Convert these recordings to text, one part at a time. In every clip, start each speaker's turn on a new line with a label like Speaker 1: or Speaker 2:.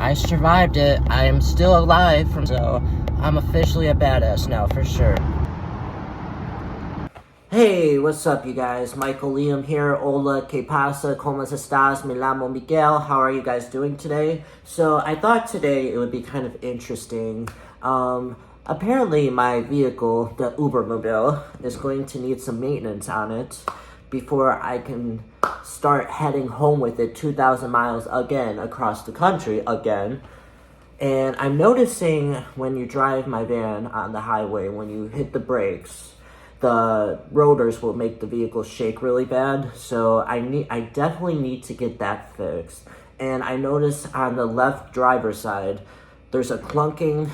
Speaker 1: I survived it. I am still alive, so I'm officially a badass now, for sure. Hey, what's up, you guys? Michael Liam here. Hola, que pasa? ¿Cómo estás? Me llamo Miguel. How are you guys doing today? So, I thought today it would be kind of interesting. Apparently my vehicle, the UBERMOBILE, is going to need some maintenance on it before I can start heading home with it 2,000 miles again across the country again. And I'm noticing when you drive my van on the highway, when you hit the brakes, the rotors will make the vehicle shake really bad. So I definitely need to get that fixed. And I noticed on the left driver's side, there's a clunking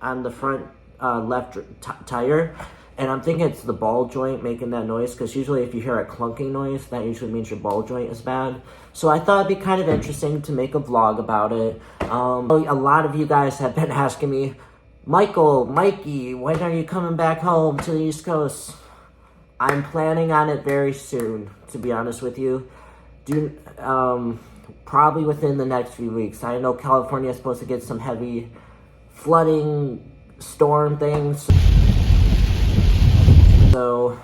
Speaker 1: on the front left tire. And I'm thinking it's the ball joint making that noise, because usually if you hear a clunking noise, that usually means your ball joint is bad. So I thought it'd be kind of interesting to make a vlog about it. A lot of you guys have been asking me, Mikey, when are you coming back home to the East Coast? I'm planning on it very soon, to be honest with you. Probably within the next few weeks. I know California is supposed to get some heavy flooding storm things. So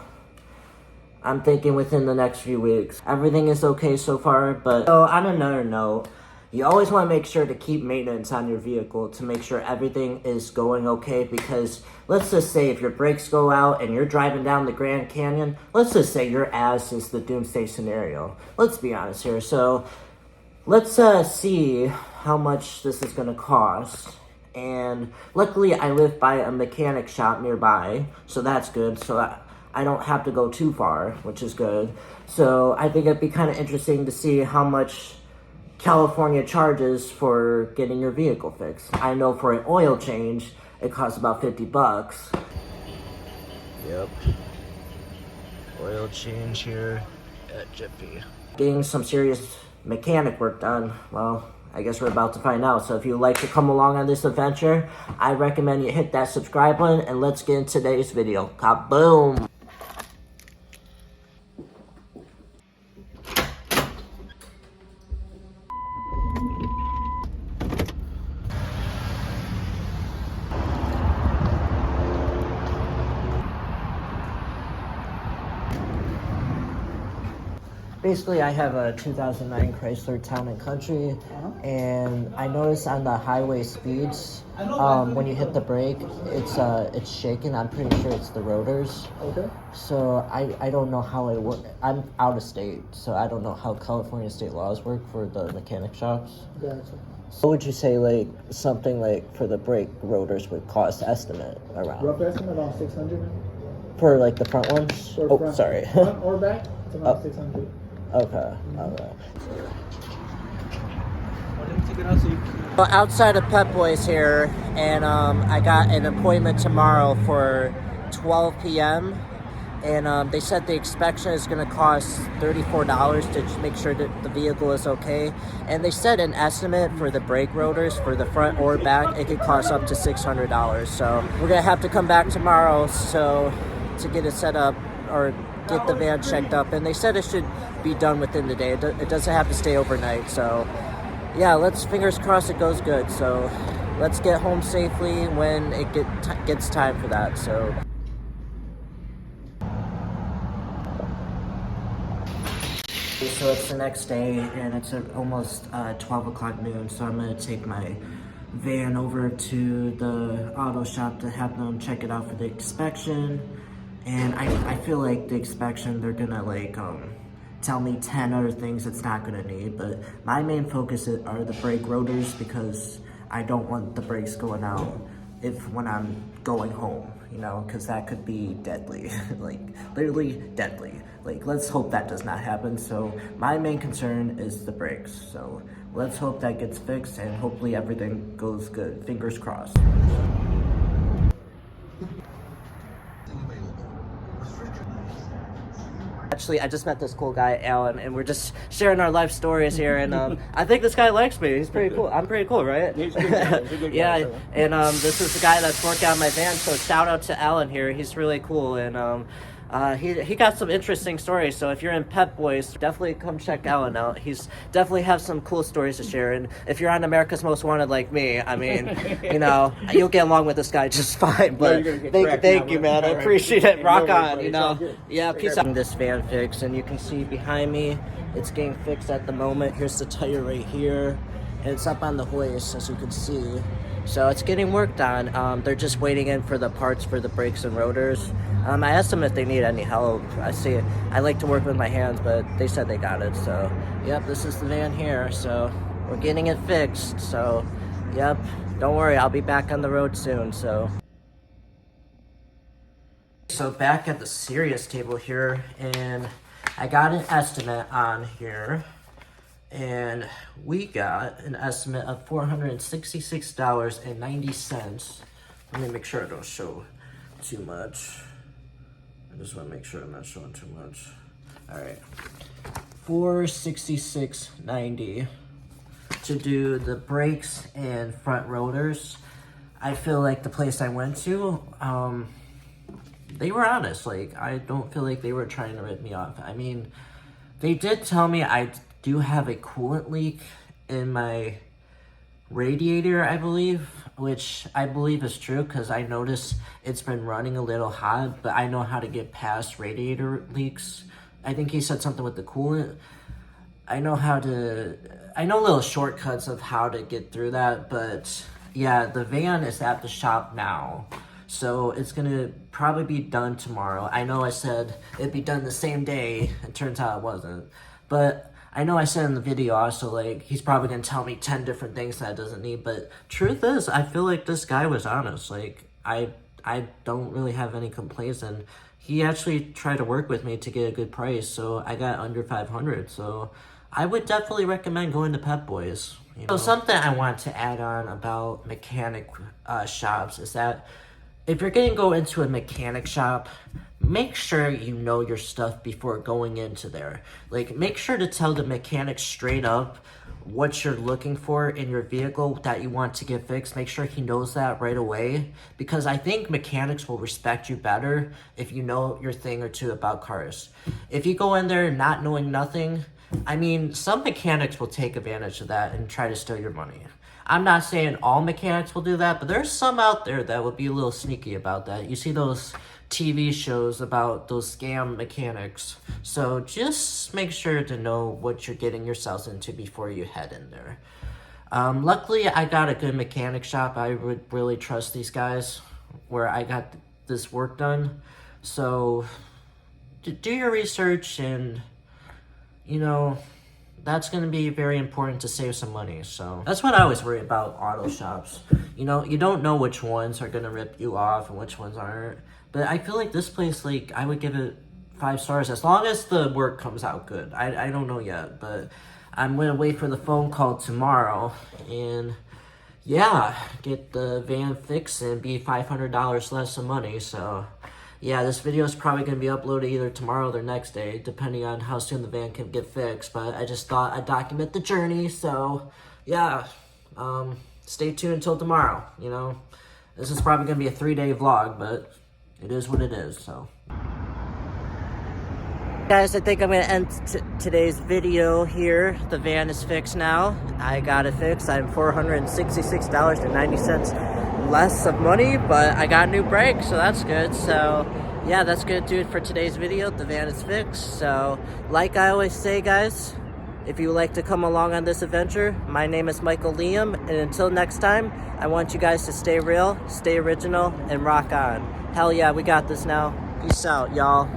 Speaker 1: I'm thinking within the next few weeks. Everything is okay so far, but on another note, you always want to make sure to keep maintenance on your vehicle to make sure everything is going okay, because let's just say if your brakes go out and you're driving down the Grand Canyon, let's just say your ass is the doomsday scenario. Let's be honest here. So let's see how much this is going to cost. And luckily I live by a mechanic shop nearby, so that's good. So I don't have to go too far, which is good. So I think it'd be kind of interesting to see how much California charges for getting your vehicle fixed. I know for an oil change, it costs about $50. Yep. Oil change here at Jiffy. Getting some serious mechanic work done, well, I guess we're about to find out. So if you'd like to come along on this adventure, I recommend you hit that subscribe button, and let's get into today's video. Kaboom! Basically, I have a 2009 Chrysler Town & Country, and I noticed on the highway speeds, when you hit the brake, it's shaking. I'm pretty sure it's the rotors. Okay. So I don't know how it works. I'm out of state, so I don't know how California state laws work for the mechanic shops. Gotcha. So what would you say, like, something like for the brake rotors would cost estimate around? Rough estimate around 600. For like the front ones? Front, sorry. Front or back, it's around 600. Okay. Well, outside of Pep Boys here, and I got an appointment tomorrow for 12 p.m. And they said the inspection is going to cost $34 to make sure that the vehicle is okay. And they said an estimate for the brake rotors for the front or back, it could cost up to $600. So we're going to have to come back tomorrow to get it set up or get the van checked up, and they said it should be done within the day. It doesn't have to stay overnight. So yeah, let's fingers crossed it goes good. So let's get home safely when it gets time for that. So it's the next day, and it's almost 12 o'clock noon, so I'm going to take my van over to the auto shop to have them check it out for the inspection. And I feel like the inspection, they're gonna like tell me 10 other things it's not gonna need, but my main focus are the brake rotors, because I don't want the brakes going out when I'm going home, you know, because that could be deadly, like literally deadly. Like, let's hope that does not happen. So my main concern is the brakes. So let's hope that gets fixed, and hopefully everything goes good. Fingers crossed. Actually, I just met this cool guy, Alan, and we're just sharing our life stories here, and I think this guy likes me. He's pretty cool. I'm pretty cool, right? He's a good guy. He's a good guy. Yeah, and this is the guy that's working on my van, so shout out to Alan here. He's really cool, and He got some interesting stories. So if you're in Pep Boys, definitely come check Alan out. He's definitely have some cool stories to share. And if you're on America's Most Wanted like me, I mean, you know, you'll get along with this guy just fine. But thank you, man. I appreciate it. Rock on, you know. Yeah, peace out. This van fixed, and you can see behind me, it's getting fixed at the moment. Here's the tire right here, and it's up on the hoist, as you can see. So it's getting worked on. They're just waiting in for the parts for the brakes and rotors. I asked them if they need any help. I like to work with my hands, but they said they got it. So, yep, this is the van here. So we're getting it fixed. So, yep, don't worry, I'll be back on the road soon. So back at the serious table here, and I got an estimate on here. And we got an estimate of $466.90. Let me make sure I don't show too much. I just want to make sure I'm not showing too much. All right, $466.90 to do the brakes and front rotors. I feel like the place I went to, they were honest. Like, I don't feel like they were trying to rip me off. I mean, they did tell me I do have a coolant leak in my radiator, I believe, which I believe is true because I noticed it's been running a little hot, but I know how to get past radiator leaks. I think he said something with the coolant. I know little shortcuts of how to get through that, but yeah, the van is at the shop now. So it's gonna probably be done tomorrow. I know I said it'd be done the same day. It turns out it wasn't. But I know I said in the video also, like, he's probably gonna tell me 10 different things that it doesn't need. But truth is, I feel like this guy was honest. Like, I don't really have any complaints, and he actually tried to work with me to get a good price. So I got under $500. So I would definitely recommend going to Pep Boys. You know? So something I want to add on about mechanic shops is that if you're going to go into a mechanic shop, make sure you know your stuff before going into there. Like, make sure to tell the mechanic straight up what you're looking for in your vehicle that you want to get fixed. Make sure he knows that right away, because I think mechanics will respect you better if you know your thing or two about cars. If you go in there not knowing nothing, I mean, some mechanics will take advantage of that and try to steal your money. I'm not saying all mechanics will do that, but there's some out there that will be a little sneaky about that. You see those TV shows about those scam mechanics. So just make sure to know what you're getting yourselves into before you head in there. Luckily, I got a good mechanic shop. I would really trust these guys where I got this work done. So do your research, and, you know, that's going to be very important to save some money. So that's what I always worry about auto shops. You know, you don't know which ones are going to rip you off and which ones aren't. But I feel like this place, like, I would give it 5 stars as long as the work comes out good. I don't know yet, but I'm going to wait for the phone call tomorrow and, yeah, get the van fixed and be $500 less of money. So yeah, this video is probably going to be uploaded either tomorrow or the next day, depending on how soon the van can get fixed. But I just thought I'd document the journey. So yeah, stay tuned until tomorrow. You know, this is probably going to be a 3-day vlog, but it is what it is. So guys, I think I'm going to end today's video here. The van is fixed now. I got it fixed. I'm $466.90 less of money, but I got new brakes, so that's good. So yeah, that's gonna do it for today's video. The van is fixed. So like I always say, guys, if you would like to come along on this adventure, my name is Michael Liam, and until next time, I want you guys to stay real, stay original, and rock on. Hell yeah, we got this now. Peace out, y'all.